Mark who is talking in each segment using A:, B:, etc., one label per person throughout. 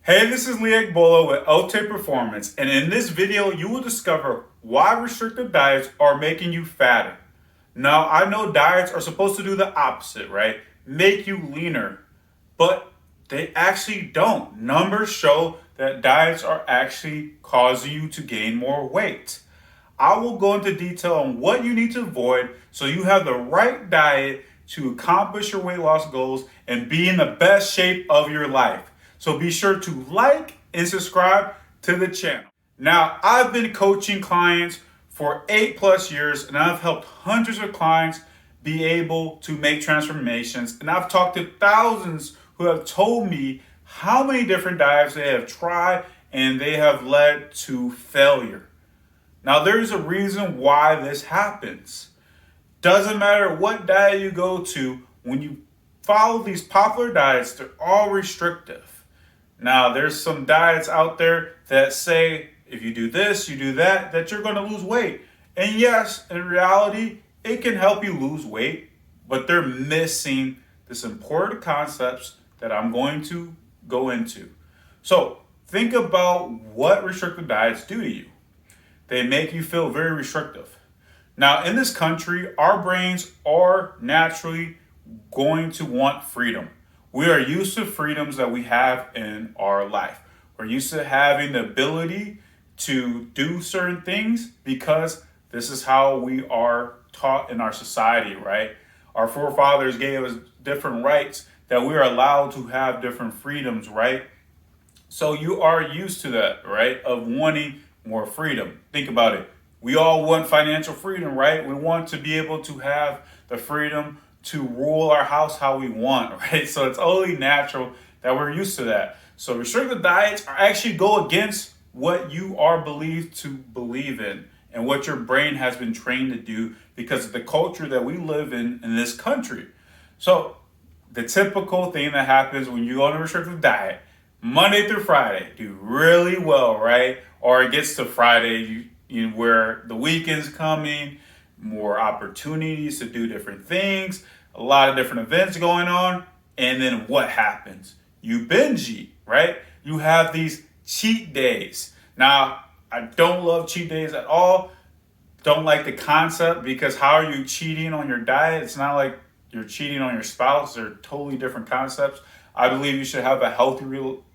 A: Hey, this is Bolo with LTAPerformance, and in this video, you will discover why restrictive diets are making you fatter. Now, I know diets are supposed to do the opposite, right? Make you leaner, but they actually don't. Numbers show that diets are actually causing you to gain more weight. I will go into detail on what you need to avoid so you have the right diet to accomplish your weight loss goals and be in the best shape of your life. So be sure to like and subscribe to the channel. Now, I've been coaching clients for 8+ years and I've helped hundreds of clients be able to make transformations. And I've talked to thousands who have told me how many different diets they have tried and they have led to failure. Now, there's a reason why this happens. Doesn't matter what diet you go to, when you follow these popular diets, they're all restrictive. Now, there's some diets out there that say if you do this, you do that, that you're going to lose weight. And yes, in reality, it can help you lose weight, but they're missing this important concepts that I'm going to go into. So, think about what restrictive diets do to you. They make you feel very restrictive. Now, in this country, our brains are naturally going to want freedom. We are used to freedoms that we have in our life. We're used to having the ability to do certain things because this is how we are taught in our society, right? Our forefathers gave us different rights that we are allowed to have different freedoms, right? So you are used to that, right? Of wanting more freedom. Think about it. We all want financial freedom, right? We want to be able to have the freedom to rule our house how we want, right? So it's only natural that we're used to that. So restrictive diets are actually go against what you are believed to believe in and what your brain has been trained to do because of the culture that we live in this country. So the typical thing that happens when you go on a restrictive diet, Monday through Friday, do really well, right? Or it gets to Friday, where the weekend's coming, more opportunities to do different things, a lot of different events going on, and then what happens? You binge eat, right? You have these cheat days. Now, I don't love cheat days at all. Don't like the concept because how are you cheating on your diet? It's not like you're cheating on your spouse. They're totally different concepts. I believe you should have a healthy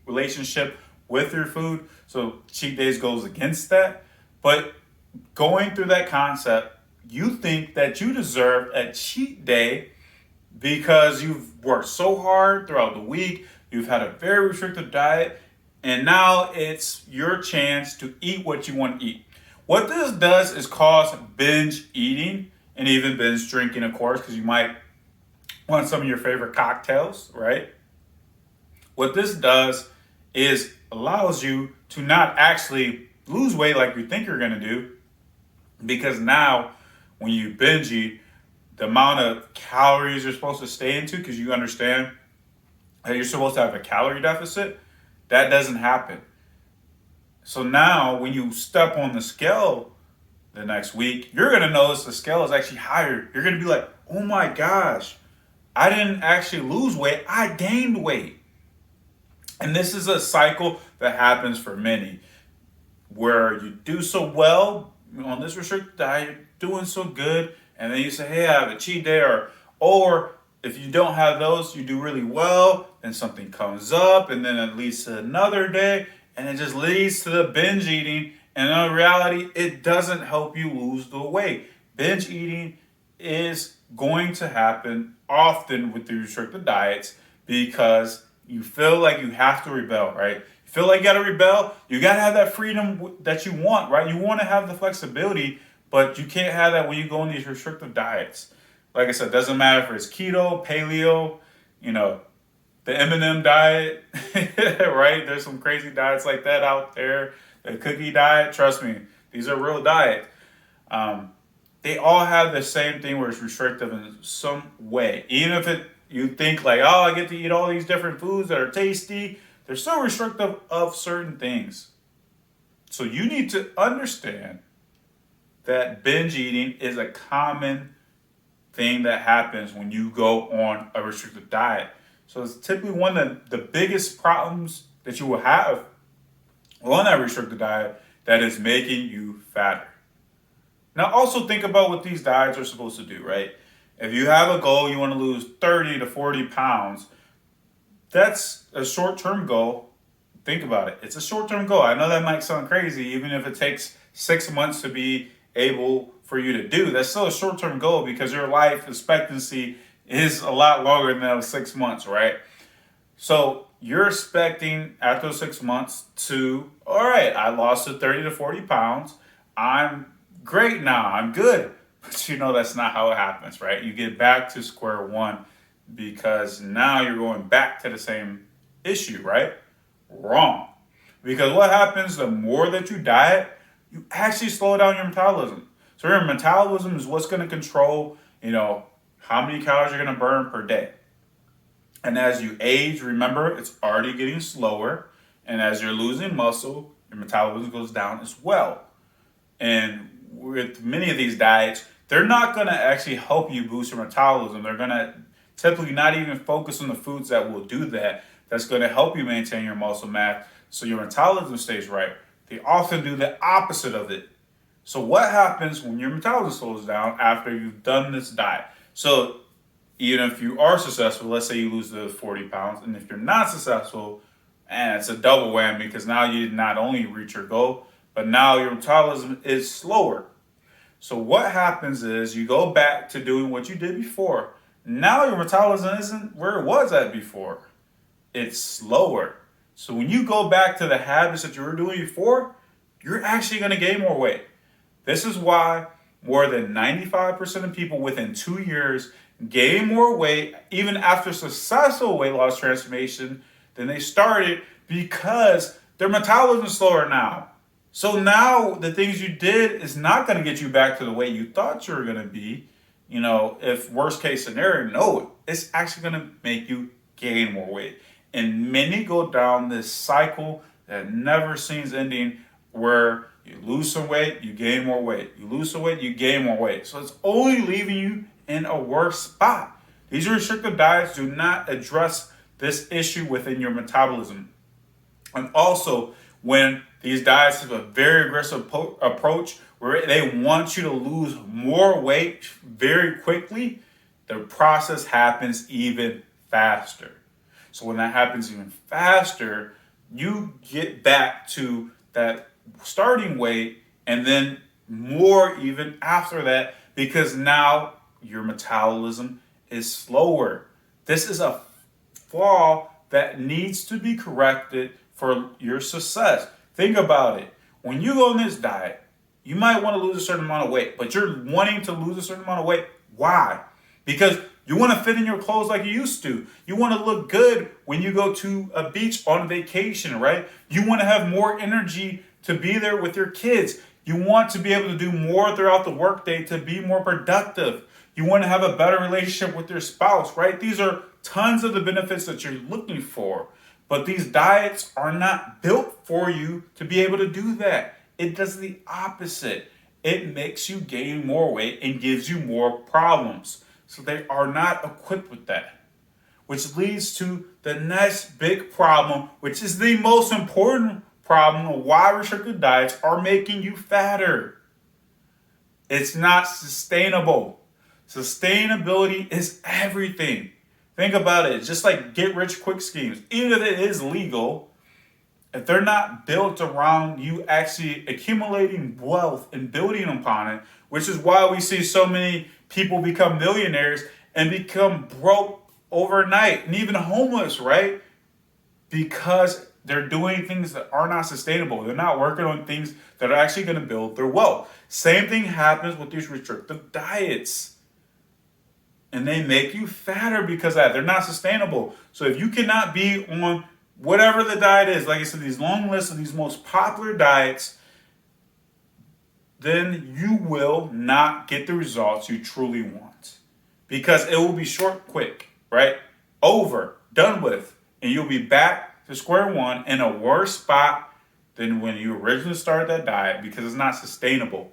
A: relationship with your food. So cheat days goes against that. But going through that concept, you think that you deserve a cheat day because you've worked so hard throughout the week, you've had a very restrictive diet, and now it's your chance to eat what you want to eat. What this does is cause binge eating and even binge drinking, of course, because you might want some of your favorite cocktails, right? What this does is allows you to not actually lose weight like you think you're going to do, because now when you binge eat, the amount of calories you're supposed to stay into, because you understand that you're supposed to have a calorie deficit, that doesn't happen. So now when you step on the scale the next week, you're going to notice the scale is actually higher. You're going to be like, oh my gosh, I didn't actually lose weight, I gained weight. And this is a cycle that happens for many, where you do so well on this restricted diet, you're doing so good, and then you say, hey, I have a cheat day, or if you don't have those, you do really well, then something comes up, and then it leads to another day, and it just leads to the binge eating, and in reality, it doesn't help you lose the weight. Binge eating is going to happen often with the restricted diets because you feel like you have to rebel, right? You feel like you got to rebel. You got to have that freedom that you want, right? You want to have the flexibility, but you can't have that when you go on these restrictive diets. Like I said, doesn't matter if it's keto, paleo, the M&M diet, right? There's some crazy diets like that out there. The cookie diet, trust me, these are real diets. They all have the same thing where it's restrictive in some way. Even if you think like, oh, I get to eat all these different foods that are tasty, they're still restrictive of certain things. So you need to understand that binge eating is a common thing that happens when you go on a restrictive diet. So it's typically one of the biggest problems that you will have on that restricted diet that is making you fatter. Now, also think about what these diets are supposed to do, right? If you have a goal, you want to lose 30 to 40 pounds, that's a short-term goal. Think about it. It's a short-term goal. I know that might sound crazy, even if it takes 6 months to be able for you to do. That's still a short-term goal because your life expectancy is a lot longer than those 6 months, right? So you're expecting after those 6 months to, all right, I lost to 30 to 40 pounds. I'm great now. I'm good. But you know that's not how it happens, right? You get back to square one because now you're going back to the same issue, right? Wrong. Because what happens the more that you diet, you actually slow down your metabolism. So your metabolism is what's going to control, how many calories you're going to burn per day. And as you age, remember, it's already getting slower. And as you're losing muscle, your metabolism goes down as well. And with many of these diets, they're not going to actually help you boost your metabolism. They're going to typically not even focus on the foods that will do that. That's going to help you maintain your muscle mass so your metabolism stays right. They often do the opposite of it. So what happens when your metabolism slows down after you've done this diet? So even if you are successful, let's say you lose the 40 pounds, and if you're not successful, and it's a double whammy because now you not only reach your goal, but now your metabolism is slower. So what happens is you go back to doing what you did before. Now your metabolism isn't where it was at before. It's slower. So when you go back to the habits that you were doing before, you're actually going to gain more weight. This is why more than 95% of people within 2 years gain more weight, even after successful weight loss transformation, than they started because their metabolism is slower now. So now the things you did is not going to get you back to the weight you thought you were going to be. If worst case scenario, no, it's actually going to make you gain more weight. And many go down this cycle that never seems ending where you lose some weight, you gain more weight. You lose some weight, you gain more weight. So it's only leaving you in a worse spot. These restrictive diets do not address this issue within your metabolism. And also, when these diets have a very aggressive approach where they want you to lose more weight very quickly, the process happens even faster. So when that happens even faster, you get back to that starting weight and then more even after that because now your metabolism is slower. This is a flaw that needs to be corrected for your success. Think about it. When you go on this diet, you might want to lose a certain amount of weight, but you're wanting to lose a certain amount of weight. Why? Because you want to fit in your clothes like you used to. You want to look good when you go to a beach on vacation, right? You want to have more energy to be there with your kids. You want to be able to do more throughout the workday to be more productive. You want to have a better relationship with your spouse, right? These are tons of the benefits that you're looking for. But these diets are not built for you to be able to do that. It does the opposite. It makes you gain more weight and gives you more problems. So they are not equipped with that. Which leads to the next big problem, which is the most important problem of why restricted diets are making you fatter. It's not sustainable. Sustainability is everything. Think about it. It's just like get rich quick schemes. Even if it is legal, if they're not built around you actually accumulating wealth and building upon it, which is why we see so many people become millionaires and become broke overnight and even homeless, right? Because they're doing things that are not sustainable. They're not working on things that are actually going to build their wealth. Same thing happens with these restrictive diets. And they make you fatter because of that. They're not sustainable. So if you cannot be on whatever the diet is, like I said, these long lists of these most popular diets, then you will not get the results you truly want. Because it will be short, quick, right? Over, done with. And you'll be back to square one in a worse spot than when you originally started that diet because it's not sustainable.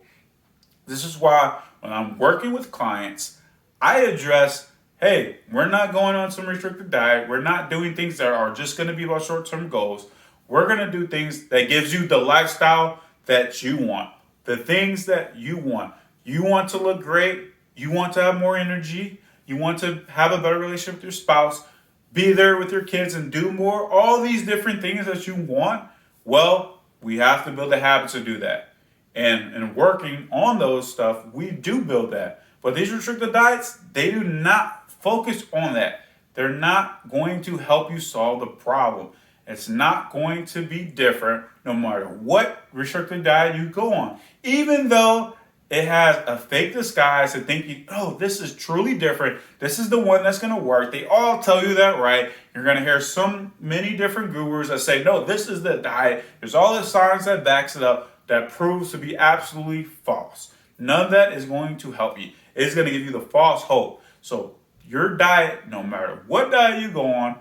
A: This is why when I'm working with clients, I address, hey, we're not going on some restricted diet. We're not doing things that are just going to be about short-term goals. We're going to do things that gives you the lifestyle that you want, the things that you want. You want to look great. You want to have more energy. You want to have a better relationship with your spouse, be there with your kids and do more. All these different things that you want. Well, we have to build the habits to do that. And in working on those stuff, we do build that. But these restricted diets, they do not focus on that. They're not going to help you solve the problem. It's not going to be different no matter what restricted diet you go on. Even though it has a fake disguise to think, oh, this is truly different. This is the one that's going to work. They all tell you that, right? You're going to hear so many different gurus that say, no, this is the diet. There's all the science that backs it up that proves to be absolutely false. None of that is going to help you. It's going to give you the false hope. So your diet, no matter what diet you go on,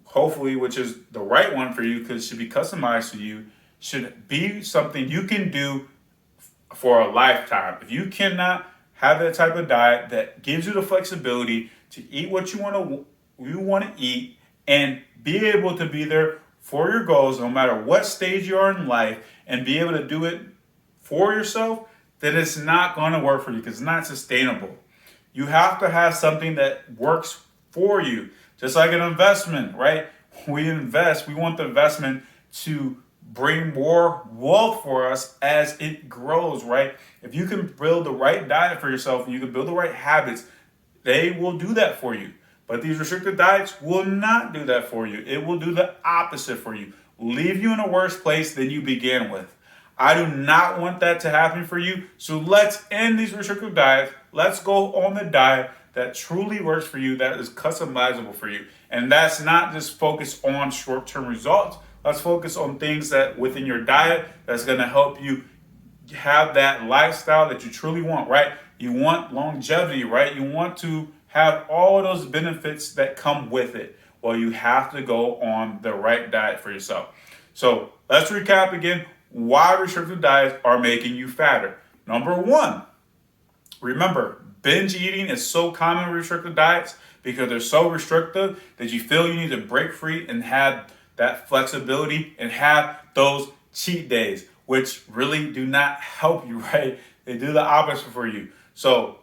A: hopefully, which is the right one for you because it should be customized to you, should be something you can do for a lifetime. If you cannot have that type of diet that gives you the flexibility to eat what you want to eat and be able to be there for your goals no matter what stage you are in life and be able to do it for yourself, then it's not going to work for you because it's not sustainable. You have to have something that works for you. Just like an investment, right? We invest, we want the investment to bring more wealth for us as it grows, right? If you can build the right diet for yourself and you can build the right habits, they will do that for you. But these restricted diets will not do that for you. It will do the opposite for you. Leave you in a worse place than you began with. I do not want that to happen for you. So let's end these restrictive diets. Let's go on the diet that truly works for you, that is customizable for you. And that's not just focused on short-term results. Let's focus on things that within your diet that's going to help you have that lifestyle that you truly want, right? You want longevity, right? You want to have all of those benefits that come with it. Well, you have to go on the right diet for yourself. So let's recap again why restrictive diets are making you fatter. Number one, remember, binge eating is so common in restrictive diets because they're so restrictive that you feel you need to break free and have that flexibility and have those cheat days, which really do not help you, right? They do the opposite for you. So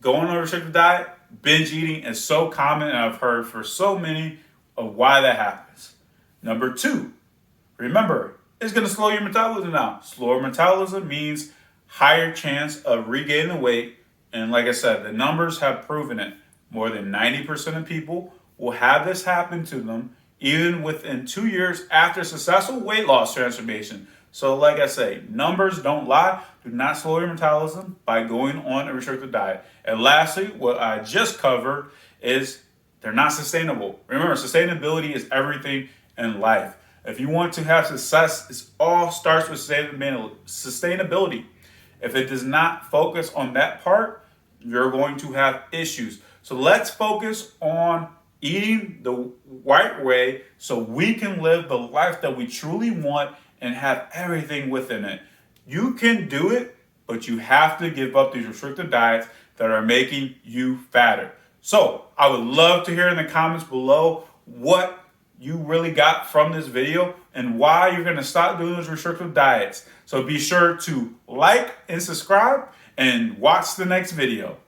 A: going on a restrictive diet, binge eating is so common, and I've heard for so many of why that happens. Number two, remember, it's going to slow your metabolism down. Slower metabolism means higher chance of regaining weight. And like I said, the numbers have proven it. More than 90% of people will have this happen to them even within 2 years after successful weight loss transformation. So like I say, numbers don't lie. Do not slow your metabolism by going on a restricted diet. And lastly, what I just covered is they're not sustainable. Remember, sustainability is everything in life. If you want to have success, it all starts with sustainability. If it does not focus on that part, you're going to have issues. So let's focus on eating the right way so we can live the life that we truly want and have everything within it. You can do it, but you have to give up these restricted diets that are making you fatter. So I would love to hear in the comments below what you really got from this video and why you're going to stop doing those restrictive diets. So be sure to like and subscribe and watch the next video.